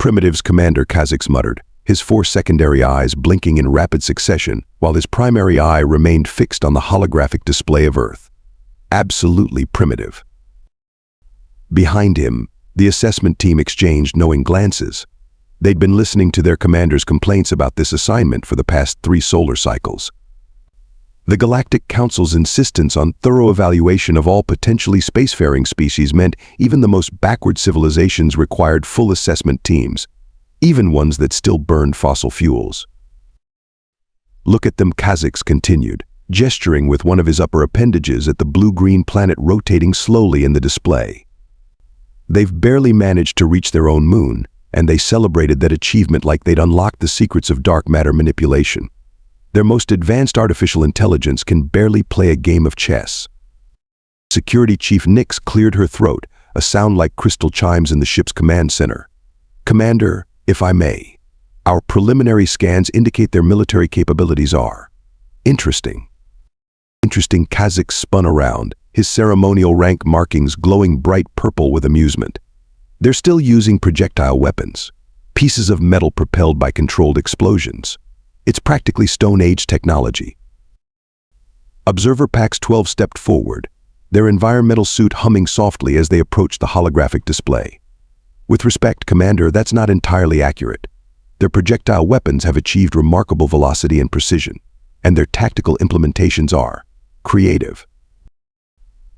Primitives, Commander Kazzix muttered, his four secondary eyes blinking in rapid succession while his primary eye remained fixed on the holographic display of Earth. Absolutely primitive. Behind him, the assessment team exchanged knowing glances. They'd been listening to their commander's complaints about this assignment for the past 3 solar cycles. The Galactic Council's insistence on thorough evaluation of all potentially spacefaring species meant even the most backward civilizations required full assessment teams, even ones that still burned fossil fuels. Look at them, Kazzix continued, gesturing with one of his upper appendages at the blue-green planet rotating slowly in the display. They've barely managed to reach their own moon, and they celebrated that achievement like they'd unlocked the secrets of dark matter manipulation. Their most advanced artificial intelligence can barely play a game of chess. Security Chief Nix cleared her throat, a sound like crystal chimes in the ship's command center. Commander, if I may, our preliminary scans indicate their military capabilities are interesting. Interesting. Kazzix spun around, his ceremonial rank markings glowing bright purple with amusement. They're still using projectile weapons, pieces of metal propelled by controlled explosions. It's practically Stone Age technology. Observer Pax 12 stepped forward, their environmental suit humming softly as they approached the holographic display. With respect, Commander, that's not entirely accurate. Their projectile weapons have achieved remarkable velocity and precision, and their tactical implementations are creative.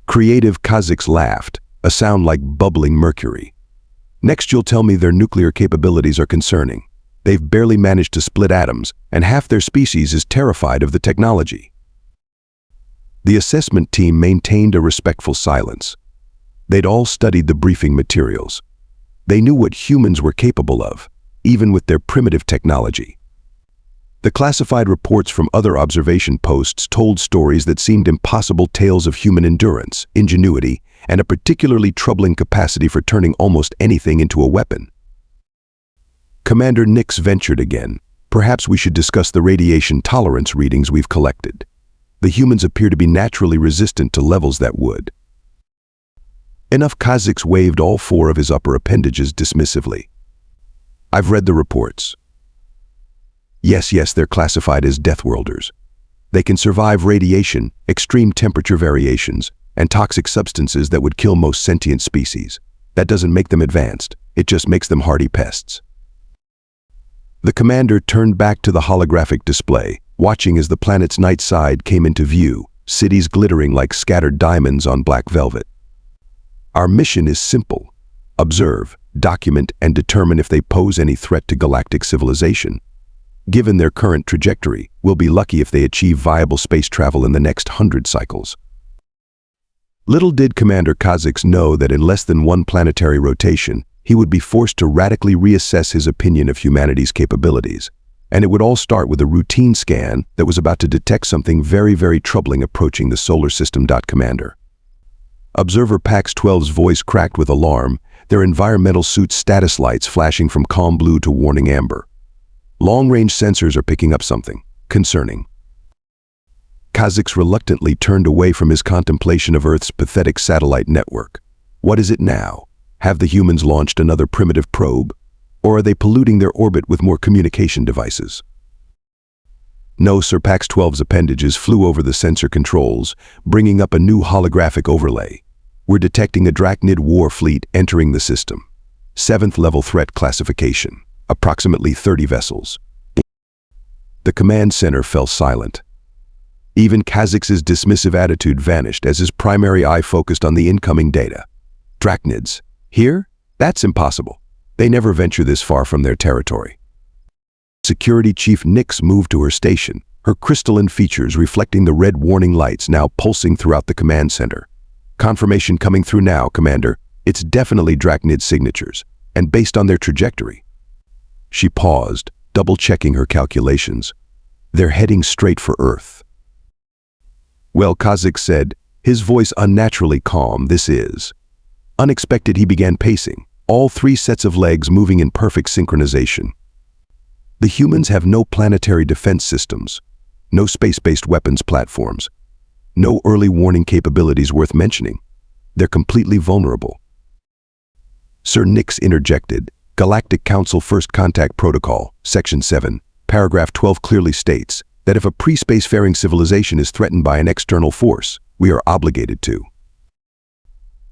Creative, Kazzix laughed, a sound like bubbling mercury. Next, you'll tell me their nuclear capabilities are concerning. They've barely managed to split atoms, and half their species is terrified of the technology. The assessment team maintained a respectful silence. They'd all studied the briefing materials. They knew what humans were capable of, even with their primitive technology. The classified reports from other observation posts told stories that seemed impossible tales of human endurance, ingenuity, and a particularly troubling capacity for turning almost anything into a weapon. Commander Nix ventured again. Perhaps we should discuss the radiation tolerance readings we've collected. The humans appear to be naturally resistant to levels that would. Enough. Kazzix waved all 4 of his upper appendages dismissively. I've read the reports. Yes, they're classified as deathworlders. They can survive radiation, extreme temperature variations, and toxic substances that would kill most sentient species. That doesn't make them advanced, it just makes them hardy pests. The commander turned back to the holographic display, watching as the planet's night side came into view, cities glittering like scattered diamonds on black velvet. Our mission is simple. Observe, document, and determine if they pose any threat to galactic civilization. Given their current trajectory, we'll be lucky if they achieve viable space travel in the next 100 cycles. Little did Commander Kazzix know that in less than 1 planetary rotation, he would be forced to radically reassess his opinion of humanity's capabilities, and it would all start with a routine scan that was about to detect something very, very troubling approaching the solar system. Commander. Observer Pax 12's voice cracked with alarm, their environmental suit status lights flashing from calm blue to warning amber. Long-range sensors are picking up something concerning. Kazzix reluctantly turned away from his contemplation of Earth's pathetic satellite network. What is it now? Have the humans launched another primitive probe? Or are they polluting their orbit with more communication devices? No, Sir. Pax 12's appendages flew over the sensor controls, bringing up a new holographic overlay. We're detecting a Draknid war fleet entering the system. 7th level threat classification, approximately 30 vessels. The command center fell silent. Even Kazzix's dismissive attitude vanished as his primary eye focused on the incoming data. Draknids. Here? That's impossible. They never venture this far from their territory. Security Chief Nix moved to her station, her crystalline features reflecting the red warning lights now pulsing throughout the command center. Confirmation coming through now, Commander. It's definitely Draknid signatures, and based on their trajectory. She paused, double-checking her calculations. They're heading straight for Earth. Well, Kazzix said, his voice unnaturally calm, this is. Unexpected, he began pacing, all 3 sets of legs moving in perfect synchronization. The humans have no planetary defense systems, no space-based weapons platforms, no early warning capabilities worth mentioning. They're completely vulnerable. Sir Nix interjected, Galactic Council First Contact Protocol, Section 7, Paragraph 12 clearly states that if a pre-spacefaring civilization is threatened by an external force, we are obligated to.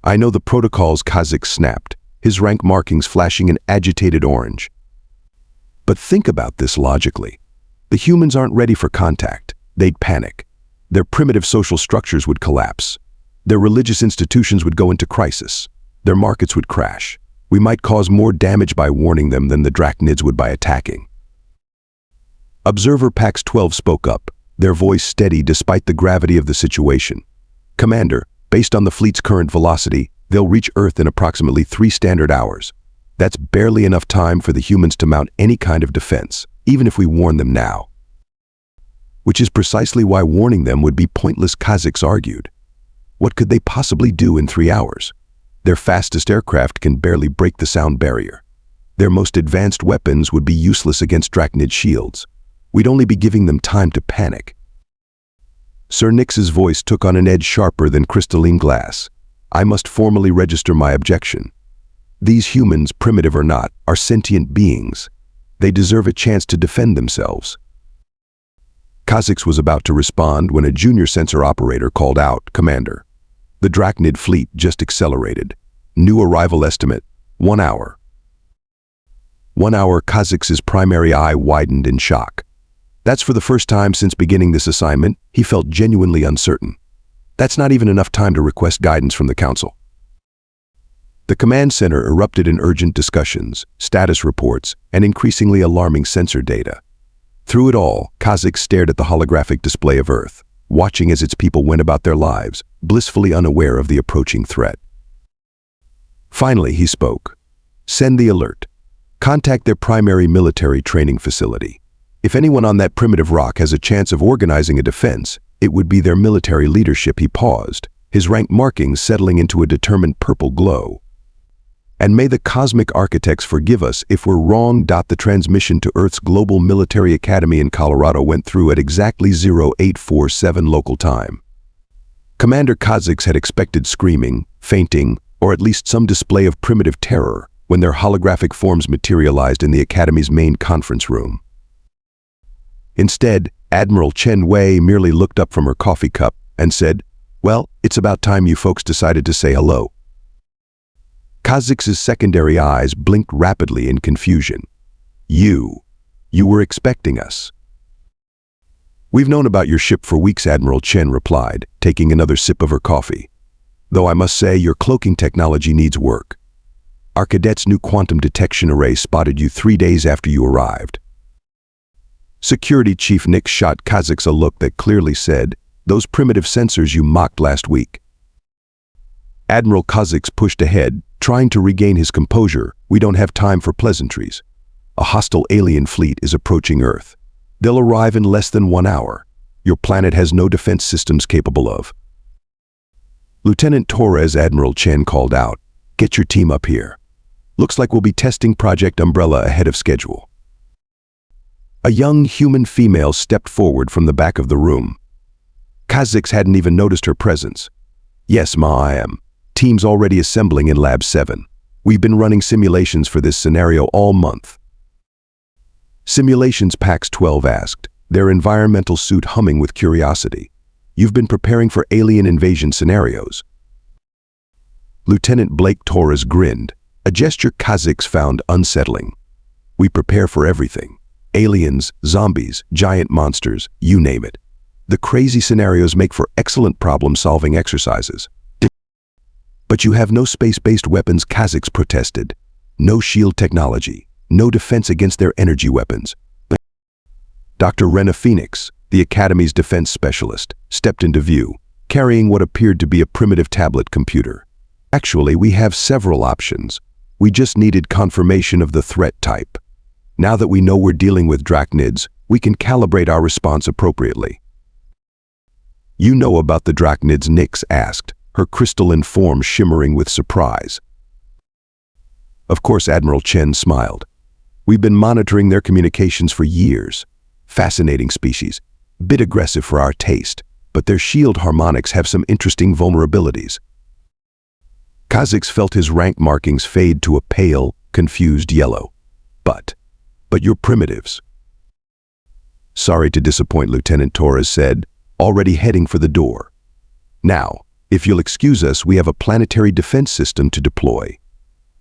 I know the protocol's Kazzix snapped, his rank markings flashing an agitated orange. But think about this logically. The humans aren't ready for contact. They'd panic. Their primitive social structures would collapse. Their religious institutions would go into crisis. Their markets would crash. We might cause more damage by warning them than the Draknids would by attacking. Observer Pax 12 spoke up, their voice steady despite the gravity of the situation. Commander, based on the fleet's current velocity, they'll reach Earth in approximately 3 standard hours. That's barely enough time for the humans to mount any kind of defense, even if we warn them now. Which is precisely why warning them would be pointless, Kazzix argued. What could they possibly do in 3 hours? Their fastest aircraft can barely break the sound barrier. Their most advanced weapons would be useless against Draknid shields. We'd only be giving them time to panic. Sir Nix's voice took on an edge sharper than crystalline glass. I must formally register my objection. These humans, primitive or not, are sentient beings. They deserve a chance to defend themselves. Kazzix was about to respond when a junior sensor operator called out, Commander. The Draknid fleet just accelerated. New arrival estimate, 1 hour. 1 hour. Kazzix's primary eye widened in shock. That's for the first time since beginning this assignment, he felt genuinely uncertain. That's not even enough time to request guidance from the Council. The command center erupted in urgent discussions, status reports, and increasingly alarming sensor data. Through it all, Kazzix stared at the holographic display of Earth, watching as its people went about their lives, blissfully unaware of the approaching threat. Finally, he spoke. Send the alert. Contact their primary military training facility. If anyone on that primitive rock has a chance of organizing a defense, it would be their military leadership. He paused, his rank markings settling into a determined purple glow. And may the cosmic architects forgive us if we're wrong. The transmission to Earth's Global Military Academy in Colorado went through at exactly 0847 local time. Commander Kazzix had expected screaming, fainting, or at least some display of primitive terror when their holographic forms materialized in the Academy's main conference room. Instead, Admiral Chen Wei merely looked up from her coffee cup and said, Well, it's about time you folks decided to say hello. Kazzix's secondary eyes blinked rapidly in confusion. You were expecting us. We've known about your ship for weeks, Admiral Chen replied, taking another sip of her coffee. Though I must say your cloaking technology needs work. Our cadets' new quantum detection array spotted you 3 days after you arrived. Security Chief Nix shot Kazzix a look that clearly said, Those primitive sensors you mocked last week. Admiral Kazzix pushed ahead, trying to regain his composure. We don't have time for pleasantries. A hostile alien fleet is approaching Earth. They'll arrive in less than 1 hour. Your planet has no defense systems capable of. Lieutenant Torres, Admiral Chen called out, Get your team up here. Looks like we'll be testing Project Umbrella ahead of schedule. A young human female stepped forward from the back of the room. Kazzix hadn't even noticed her presence. Yes, Ma, I am. Team's already assembling in Lab 7. We've been running simulations for this scenario all month. Simulations, Pax 12 asked, their environmental suit humming with curiosity. You've been preparing for alien invasion scenarios. Lieutenant Blake Torres grinned, a gesture Kazzix found unsettling. We prepare for everything. Aliens, zombies, giant monsters, you name it. The crazy scenarios make for excellent problem-solving exercises. But you have no space-based weapons, Kazzix protested. No shield technology, no defense against their energy weapons. Dr. Rena Phoenix, the Academy's defense specialist, stepped into view, carrying what appeared to be a primitive tablet computer. Actually, we have several options. We just needed confirmation of the threat type. Now that we know we're dealing with Draknids, we can calibrate our response appropriately. You know about the Draknids? Nix asked, her crystalline form shimmering with surprise. Of course, Admiral Chen smiled. We've been monitoring their communications for years. Fascinating species, bit aggressive for our taste, but their shield harmonics have some interesting vulnerabilities. Kazzix felt his rank markings fade to a pale, confused yellow. But you're primitives. Sorry to disappoint, Lieutenant Torres said, already heading for the door. Now, if you'll excuse us, we have a planetary defense system to deploy.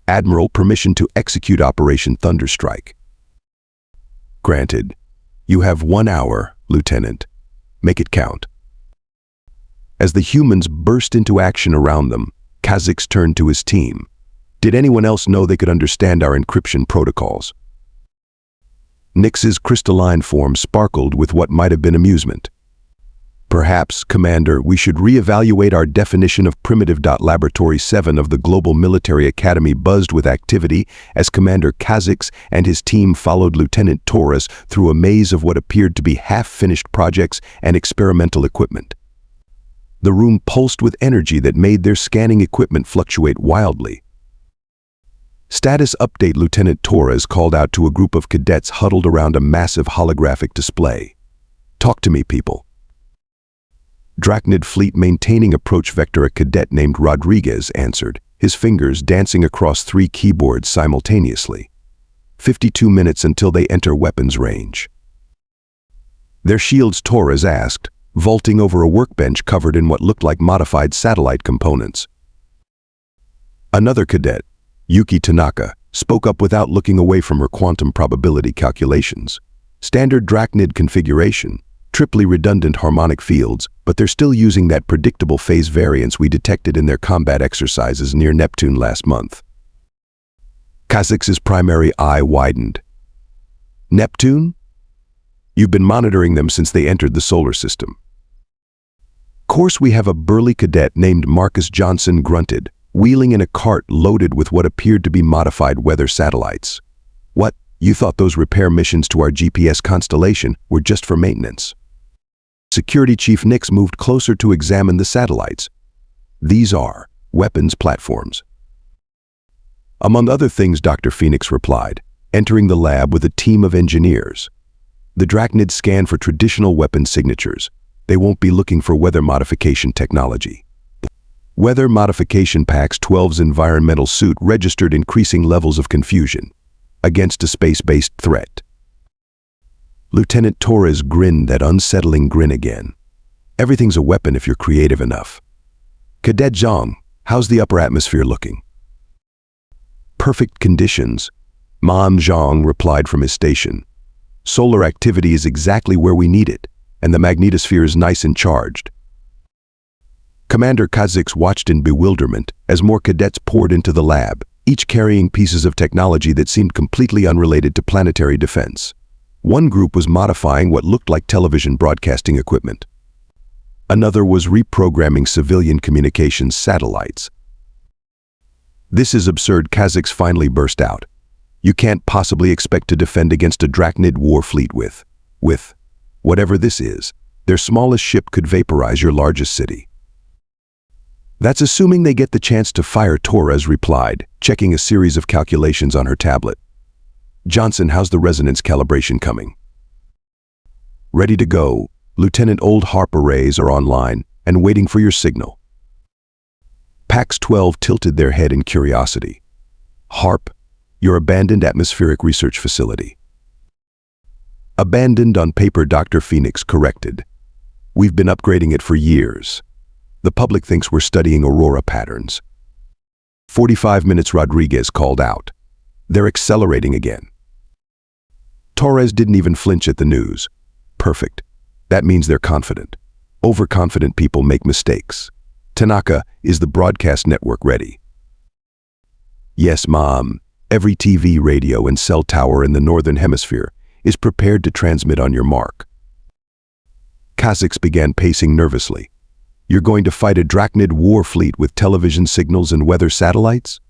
Admiral, permission to execute Operation Thunderstrike. Granted. You have 1 hour, Lieutenant. Make it count. As the humans burst into action around them, Kazzix turned to his team. Did anyone else know they could understand our encryption protocols? Nix's crystalline form sparkled with what might have been amusement. Perhaps, Commander, we should reevaluate our definition of primitive. Laboratory 7 of the Global Military Academy buzzed with activity as Commander Kazzix and his team followed Lieutenant Torres through a maze of what appeared to be half-finished projects and experimental equipment. The room pulsed with energy that made their scanning equipment fluctuate wildly. Status update, Lieutenant Torres called out to a group of cadets huddled around a massive holographic display. Talk to me, people. Draknid fleet maintaining approach vector. A cadet named Rodriguez answered, his fingers dancing across 3 keyboards simultaneously. 52 minutes until they enter weapons range. Their shields, Torres asked, vaulting over a workbench covered in what looked like modified satellite components. Another cadet, Yuki Tanaka, spoke up without looking away from her quantum probability calculations. Standard Draknid configuration, triply redundant harmonic fields, but they're still using that predictable phase variance we detected in their combat exercises near Neptune last month. Kazzix's primary eye widened. Neptune? You've been monitoring them since they entered the solar system. Course, we have a burly cadet named Marcus Johnson grunted, wheeling in a cart loaded with what appeared to be modified weather satellites. What, you thought those repair missions to our GPS constellation were just for maintenance? Security Chief Nix moved closer to examine the satellites. These are weapons platforms. Among other things, Dr. Phoenix replied, entering the lab with a team of engineers. The Draknid scan for traditional weapon signatures. They won't be looking for weather modification technology. Weather modification Pax 12's environmental suit registered increasing levels of confusion against a space-based threat. Lieutenant Torres grinned that unsettling grin again. Everything's a weapon if you're creative enough. Cadet Zhang, how's the upper atmosphere looking? Perfect conditions, Man Zhang replied from his station. Solar activity is exactly where we need it, and the magnetosphere is nice and charged. Commander Kazzix watched in bewilderment as more cadets poured into the lab, each carrying pieces of technology that seemed completely unrelated to planetary defense. One group was modifying what looked like television broadcasting equipment. Another was reprogramming civilian communications satellites. This is absurd, Kazzix finally burst out. You can't possibly expect to defend against a Draknid war fleet with whatever this is. Their smallest ship could vaporize your largest city. That's assuming they get the chance to fire, Torres replied, checking a series of calculations on her tablet. Johnson, how's the resonance calibration coming? Ready to go. Lieutenant Old HARP arrays are online and waiting for your signal. Pax 12 tilted their head in curiosity. HARP, your abandoned atmospheric research facility. Abandoned on paper, Dr. Phoenix corrected. We've been upgrading it for years. The public thinks we're studying aurora patterns. 45 minutes, Rodriguez called out. They're accelerating again. Torres didn't even flinch at the news. Perfect. That means they're confident. Overconfident people make mistakes. Tanaka, is the broadcast network ready? Yes, Mom. Every TV, radio, and cell tower in the Northern Hemisphere is prepared to transmit on your mark. Kazzix began pacing nervously. You're going to fight a Draknid war fleet with television signals and weather satellites?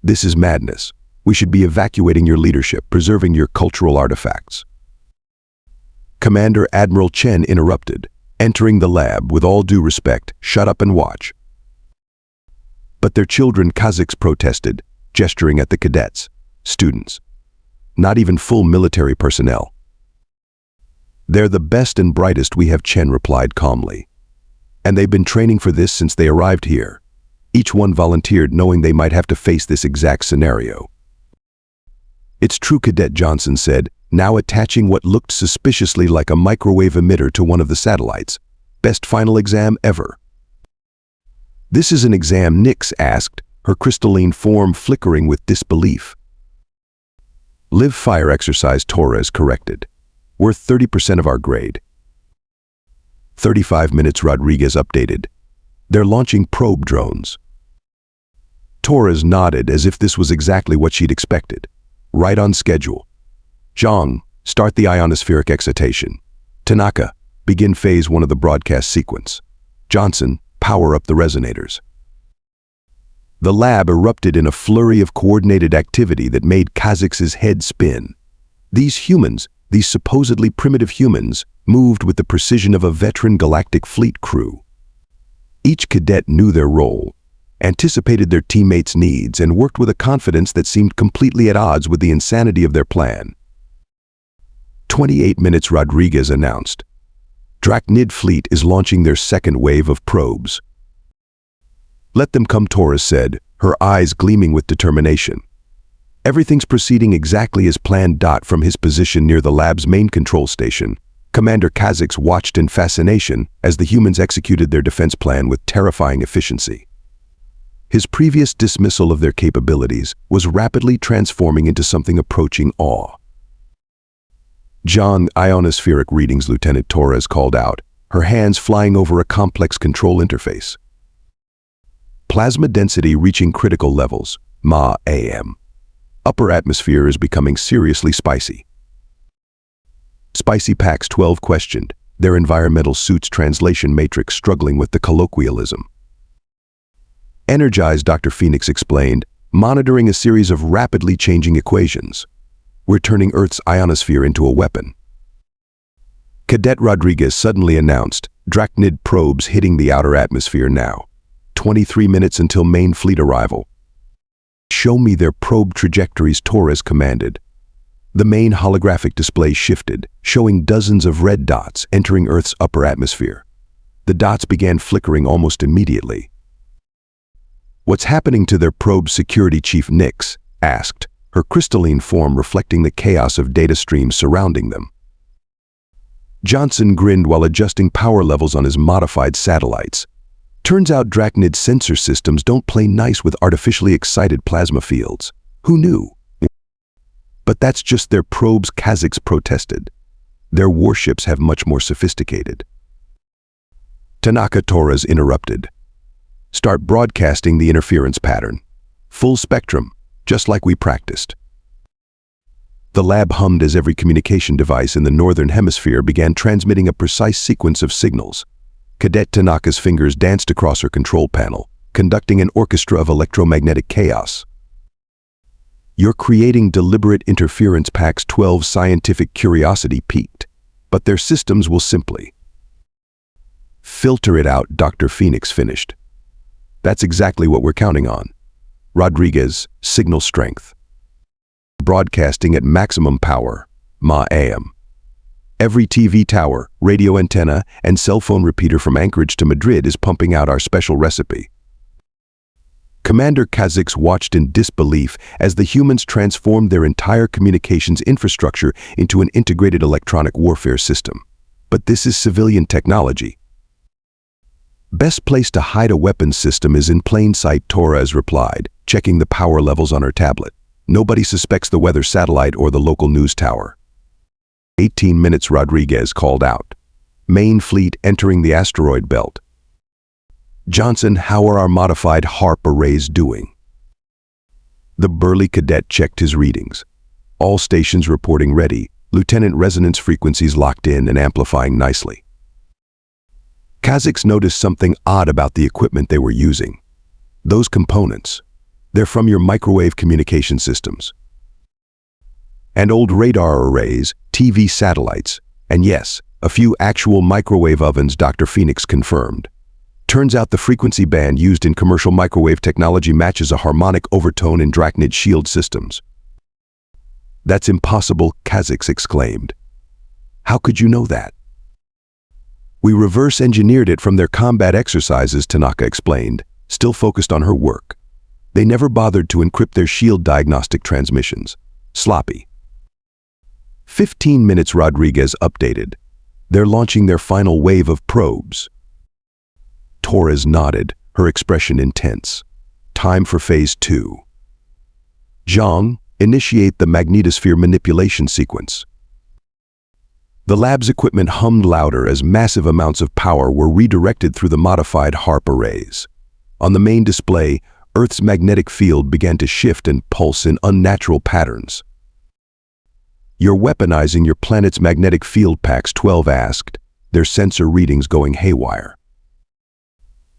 This is madness. We should be evacuating your leadership, preserving your cultural artifacts. Commander Admiral Chen interrupted, entering the lab with all due respect. Shut up and watch. But their children, Kazzix protested, gesturing at the cadets, students. Not even full military personnel. They're the best and brightest we have, Chen replied calmly. And they've been training for this since they arrived here. Each one volunteered knowing they might have to face this exact scenario. "It's true, Cadet," Johnson said, now attaching what looked suspiciously like a microwave emitter to one of the satellites. "Best final exam ever." "This is an exam?" Nix asked, her crystalline form flickering with disbelief. "Live fire exercise," Torres corrected. "Worth 30% of our grade." 35 minutes, Rodriguez updated. "They're launching probe drones." Torres nodded as if this was exactly what she'd expected. "Right on schedule." "Zhang, start the ionospheric excitation." "Tanaka, begin phase 1 of the broadcast sequence." "Johnson, power up the resonators." The lab erupted in a flurry of coordinated activity that made Kazzix's head spin. These humans, these supposedly primitive humans, moved with the precision of a veteran Galactic Fleet crew. Each cadet knew their role, anticipated their teammates' needs, and worked with a confidence that seemed completely at odds with the insanity of their plan. 28 minutes, Rodriguez announced. "Draknid fleet is launching their second wave of probes." "Let them come," Torres said, her eyes gleaming with determination. "Everything's proceeding exactly as planned." From his position near the lab's main control station, Commander Kazzix watched in fascination as the humans executed their defense plan with terrifying efficiency. His previous dismissal of their capabilities was rapidly transforming into something approaching awe. "John, ionospheric readings," Lieutenant Torres called out, her hands flying over a complex control interface. "Plasma density reaching critical levels, ma-am. Upper atmosphere is becoming seriously spicy." Spicy Pax 12 questioned, their environmental suits translation matrix struggling with the colloquialism. "Energized," Dr. Phoenix explained, monitoring a series of rapidly changing equations. "We're turning Earth's ionosphere into a weapon." Cadet Rodriguez suddenly announced, "Draknid probes hitting the outer atmosphere now. 23 minutes until main fleet arrival." "Show me their probe trajectories," Torres commanded. The main holographic display shifted, showing dozens of red dots entering Earth's upper atmosphere. The dots began flickering almost immediately. "What's happening to their probe?" Security Chief Nix asked, her crystalline form reflecting the chaos of data streams surrounding them. Johnson grinned while adjusting power levels on his modified satellites. "Turns out Draknid sensor systems don't play nice with artificially excited plasma fields. Who knew?" "But that's just their probes," Kazzix protested. "Their warships have much more sophisticated." Tanaka, Torres interrupted. "Start broadcasting the interference pattern. Full spectrum, just like we practiced." The lab hummed as every communication device in the northern hemisphere began transmitting a precise sequence of signals. Cadet Tanaka's fingers danced across her control panel, conducting an orchestra of electromagnetic chaos. "You're creating deliberate interference," Pax 12 scientific curiosity piqued, "but their systems will simply filter it out," Dr. Phoenix finished. "That's exactly what we're counting on." Rodriguez, signal strength. Broadcasting at maximum power, ma-am. Every TV tower, radio antenna, and cell phone repeater from Anchorage to Madrid is pumping out our special recipe. Commander Kazzix watched in disbelief as the humans transformed their entire communications infrastructure into an integrated electronic warfare system. "But this is civilian technology." "Best place to hide a weapons system is in plain sight," Torres replied, checking the power levels on her tablet. "Nobody suspects the weather satellite or the local news tower." 18 minutes, Rodriguez called out. "Main fleet entering the asteroid belt." "Johnson, how are our modified HARP arrays doing?" The burly cadet checked his readings. "All stations reporting ready, Lieutenant, resonance frequencies locked in and amplifying nicely." Kazzix noticed something odd about the equipment they were using. "Those components, they're from your microwave communication systems. And old radar arrays, TV satellites, and yes, a few actual microwave ovens," Dr. Phoenix confirmed. "Turns out the frequency band used in commercial microwave technology matches a harmonic overtone in Draknid shield systems." "That's impossible," Kazzix exclaimed. "How could you know that?" "We reverse engineered it from their combat exercises," Tanaka explained, still focused on her work. "They never bothered to encrypt their shield diagnostic transmissions. sloppy. 15 minutes, Rodriguez updated. They're launching their final wave of probes. Torres nodded, her expression intense. Time for phase 2. Zhang, initiate the magnetosphere manipulation sequence. The lab's equipment hummed louder as massive amounts of power were redirected through the modified HARP arrays. On the main display, Earth's magnetic field began to shift and pulse in unnatural patterns. "You're weaponizing your planet's magnetic field," Pax 12 asked, their sensor readings going haywire.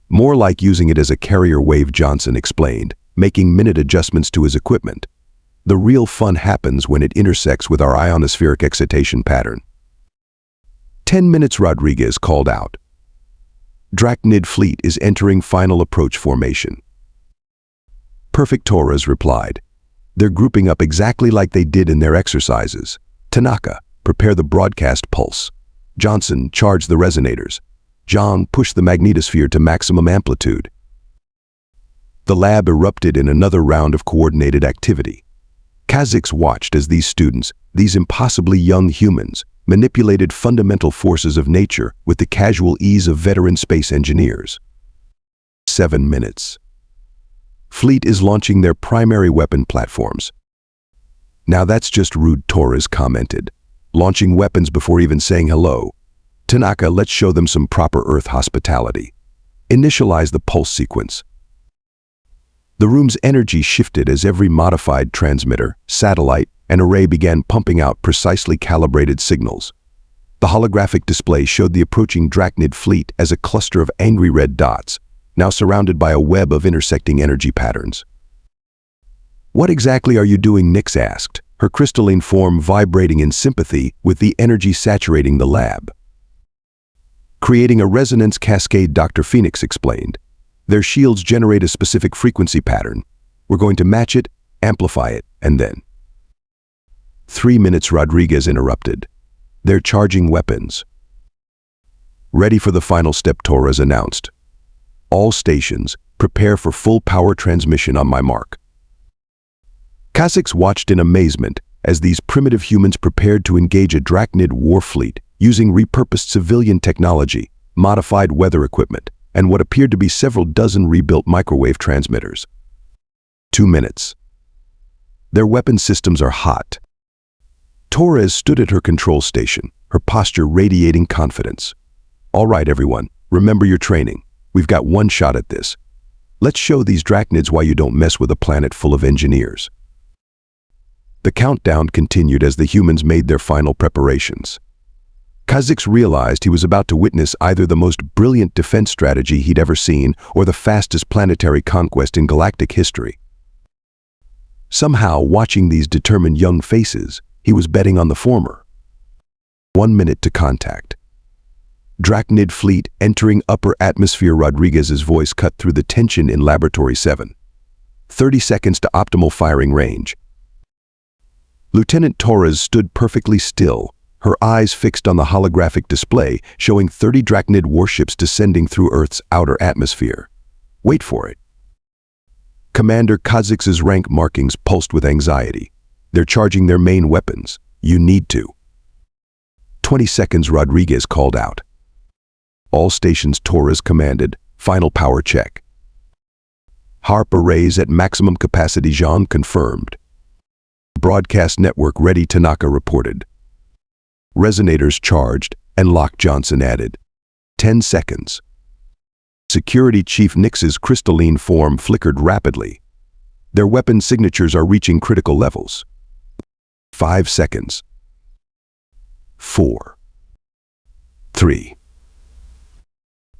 "More like using it as a carrier wave," Johnson explained, making minute adjustments to his equipment. "The real fun happens when it intersects with our ionospheric excitation pattern." 10 minutes, Rodriguez called out. "Draknid fleet is entering final approach formation." "Perfect," Torres replied. "They're grouping up exactly like they did in their exercises. Tanaka, prepare the broadcast pulse. Johnson, charge the resonators. Zhang, push the magnetosphere to maximum amplitude." The lab erupted in another round of coordinated activity. Kazzix watched as these students, these impossibly young humans, manipulated fundamental forces of nature with the casual ease of veteran space engineers. 7 minutes. "Fleet is launching their primary weapon platforms." "Now that's just rude," Torres commented. "Launching weapons before even saying hello. Tanaka, let's show them some proper Earth hospitality. Initialize the pulse sequence." The room's energy shifted as every modified transmitter, satellite, and array began pumping out precisely calibrated signals. The holographic display showed the approaching Draknid fleet as a cluster of angry red dots, now surrounded by a web of intersecting energy patterns. "What exactly are you doing?" Nix asked, her crystalline form vibrating in sympathy with the energy saturating the lab. "Creating a resonance cascade," Dr. Phoenix explained. "Their shields generate a specific frequency pattern. We're going to match it, amplify it, and then—" 3 minutes, Rodriguez interrupted. "They're charging weapons." "Ready for the final step," Torres announced. "All stations, prepare for full power transmission on my mark." Kazzix watched in amazement as these primitive humans prepared to engage a Draknid war fleet using repurposed civilian technology, modified weather equipment, and what appeared to be several dozen rebuilt microwave transmitters. 2 minutes. "Their weapon systems are hot." Torres stood at her control station, her posture radiating confidence. "All right, everyone, remember your training. We've got one shot at this. Let's show these Draknids why you don't mess with a planet full of engineers." The countdown continued as the humans made their final preparations. Kazzix realized he was about to witness either the most brilliant defense strategy he'd ever seen or the fastest planetary conquest in galactic history. Somehow, watching these determined young faces, he was betting on the former. 1 minute to contact. "Draknid fleet entering upper atmosphere," Rodriguez's voice cut through the tension in Laboratory 7. 30 seconds to optimal firing range. Lieutenant Torres stood perfectly still, her eyes fixed on the holographic display showing 30 Draknid warships descending through Earth's outer atmosphere. "Wait for it." Commander Kazzix's rank markings pulsed with anxiety. "They're charging their main weapons. You need to." 20 seconds, Rodriguez called out. "All stations," Torres commanded. "Final power check." "HARP arrays at maximum capacity," Zhang confirmed. "Broadcast network ready," Tanaka reported. "Resonators charged and locked," Johnson added. 10 seconds. Security Chief Nix's crystalline form flickered rapidly. "Their weapon signatures are reaching critical levels." 5 seconds. 4. 3.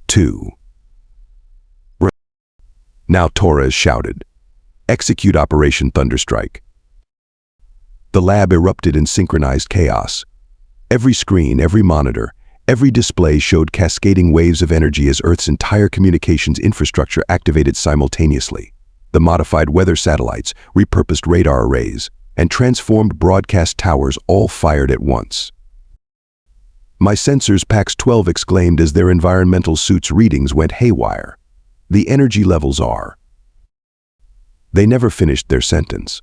2. Now Torres shouted, "Execute Operation Thunderstrike." The lab erupted in synchronized chaos. Every screen, every monitor, every display showed cascading waves of energy as Earth's entire communications infrastructure activated simultaneously. The modified weather satellites, repurposed radar arrays, and transformed broadcast towers all fired at once. "My sensors," Pax 12 exclaimed as their environmental suits' readings went haywire. "The energy levels are—" They never finished their sentence.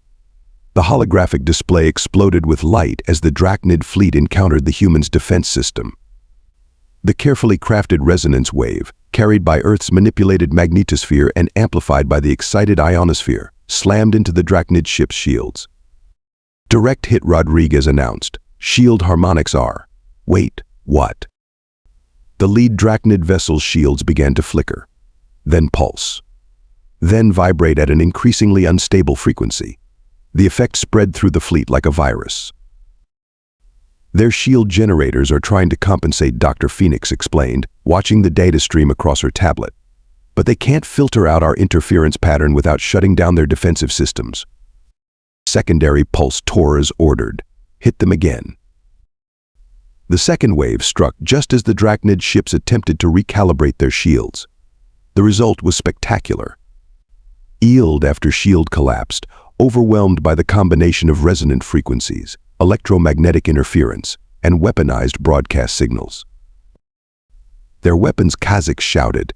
The holographic display exploded with light as the Draknid fleet encountered the humans' defense system. The carefully crafted resonance wave, carried by Earth's manipulated magnetosphere and amplified by the excited ionosphere, slammed into the Draknid ship's shields. Direct hit, Rodriguez announced. Shield harmonics are. Wait, what? The lead Draknid vessel's shields began to flicker, then pulse, then vibrate at an increasingly unstable frequency. The effect spread through the fleet like a virus. Their shield generators are trying to compensate, Dr. Phoenix explained, watching the data stream across her tablet. But they can't filter out our interference pattern without shutting down their defensive systems. Secondary pulse, Torres ordered. Hit them again. The second wave struck just as the Draknid ships attempted to recalibrate their shields. The result was spectacular. Shield after shield collapsed, overwhelmed by the combination of resonant frequencies, electromagnetic interference, and weaponized broadcast signals. Their weapons, Kazzix shouted.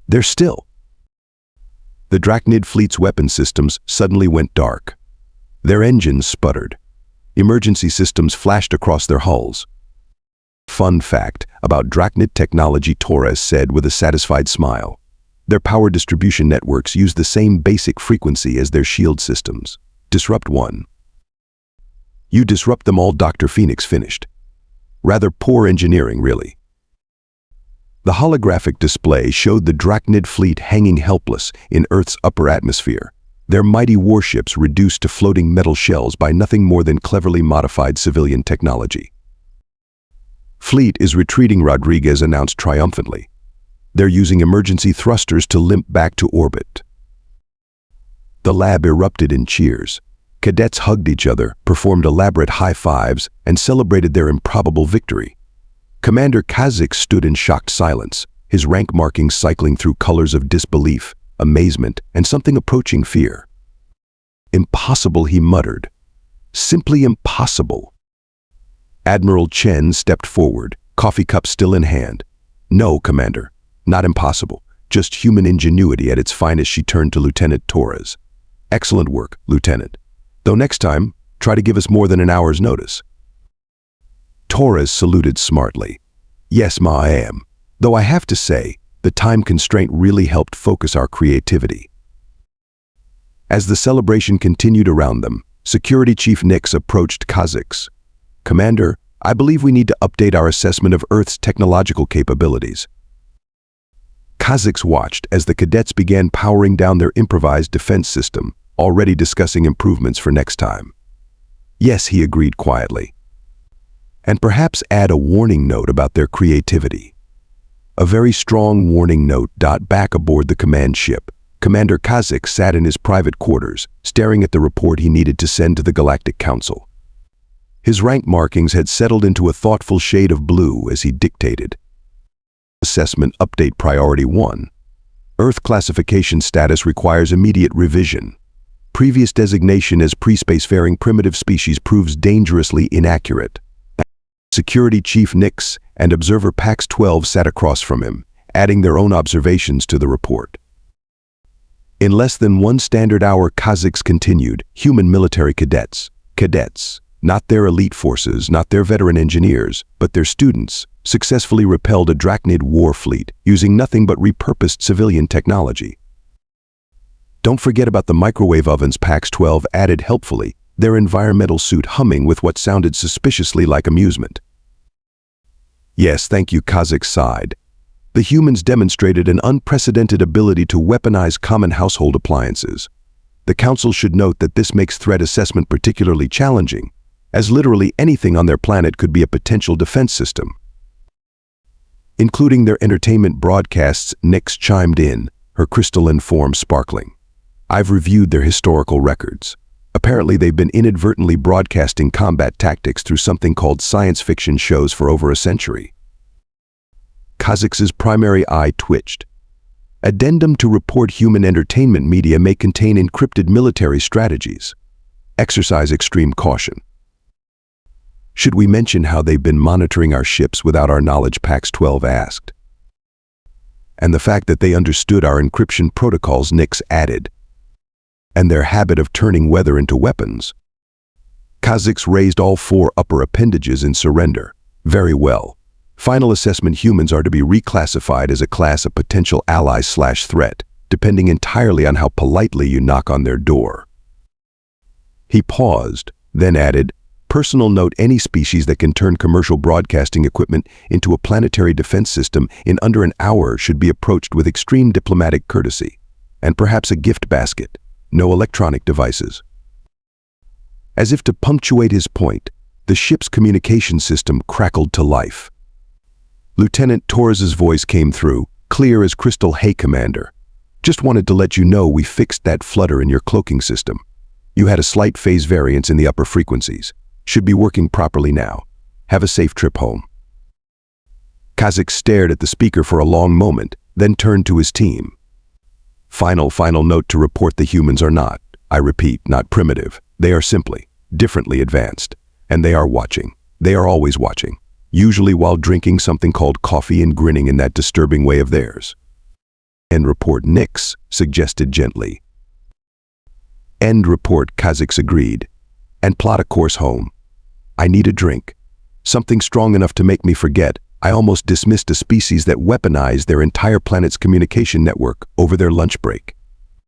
They're still. The Draknid fleet's weapon systems suddenly went dark. Their engines sputtered. Emergency systems flashed across their hulls. Fun fact about Draknid technology, Torres said with a satisfied smile. Their power distribution networks use the same basic frequency as their shield systems. Disrupt one. You disrupt them all, Dr. Phoenix finished. Rather poor engineering, really. The holographic display showed the Draknid fleet hanging helpless in Earth's upper atmosphere, their mighty warships reduced to floating metal shells by nothing more than cleverly modified civilian technology. Fleet is retreating, Rodriguez announced triumphantly. They're using emergency thrusters to limp back to orbit. The lab erupted in cheers. Cadets hugged each other, performed elaborate high fives, and celebrated their improbable victory. Commander Kazzix stood in shocked silence, his rank markings cycling through colors of disbelief, amazement, and something approaching fear. Impossible, he muttered. Simply impossible. Admiral Chen stepped forward, coffee cup still in hand. No, Commander. Not impossible, just human ingenuity at its finest, she turned to Lieutenant Torres. Excellent work, Lieutenant. Though next time, try to give us more than an hour's notice. Torres saluted smartly. Yes, Ma, I am. Though I have to say, the time constraint really helped focus our creativity. As the celebration continued around them, Security Chief Nix approached Kazzix. Commander, I believe we need to update our assessment of Earth's technological capabilities. Kazzix watched as the cadets began powering down their improvised defense system, already discussing improvements for next time. Yes, he agreed quietly. And perhaps add a warning note about their creativity. A very strong warning note. Back aboard the command ship, Commander Kazzix sat in his private quarters, staring at the report he needed to send to the Galactic Council. His rank markings had settled into a thoughtful shade of blue as he dictated. Assessment Update Priority 1. Earth classification status requires immediate revision. Previous designation as pre-spacefaring primitive species proves dangerously inaccurate. Security Chief Nix and Observer Pax-12 sat across from him, adding their own observations to the report. In less than 1 standard hour, Kazzix continued, human military cadets. Cadets, not their elite forces, not their veteran engineers, but their students, successfully repelled a Draknid war fleet using nothing but repurposed civilian technology. Don't forget about the microwave ovens, Pax-12 added helpfully, their environmental suit humming with what sounded suspiciously like amusement. Yes, thank you, Kazzix sighed. The humans demonstrated an unprecedented ability to weaponize common household appliances. The Council should note that this makes threat assessment particularly challenging, as literally anything on their planet could be a potential defense system. Including their entertainment broadcasts, Nix chimed in, her crystalline form sparkling. I've reviewed their historical records. Apparently they've been inadvertently broadcasting combat tactics through something called science fiction shows for over a century. Kazzix's primary eye twitched. Addendum to report human entertainment media may contain encrypted military strategies. Exercise extreme caution. Should we mention how they've been monitoring our ships without our knowledge, Pax-12 asked. And the fact that they understood our encryption protocols, Nix added. and their habit of turning weather into weapons. Kazzix raised all 4 upper appendages in surrender. Very well. Final assessment: humans are to be reclassified as a class of potential ally/threat, depending entirely on how politely you knock on their door. He paused, then added, personal note: any species that can turn commercial broadcasting equipment into a planetary defense system in under an hour should be approached with extreme diplomatic courtesy, and perhaps a gift basket. No electronic devices. As if to punctuate his point, the ship's communication system crackled to life. Lieutenant Torres's voice came through, clear as crystal. Hey, Commander. Just wanted to let you know we fixed that flutter in your cloaking system. You had a slight phase variance in the upper frequencies. Should be working properly now. Have a safe trip home. Kazzix stared at the speaker for a long moment, then turned to his team. Final note to report: the humans are not, I repeat, not primitive. They are simply differently advanced. And they are watching. They are always watching. Usually while drinking something called coffee and grinning in that disturbing way of theirs. End report, Nix suggested gently. End report, Kazzix agreed. And plot a course home. I need a drink. Something strong enough to make me forget I almost dismissed a species that weaponized their entire planet's communication network over their lunch break.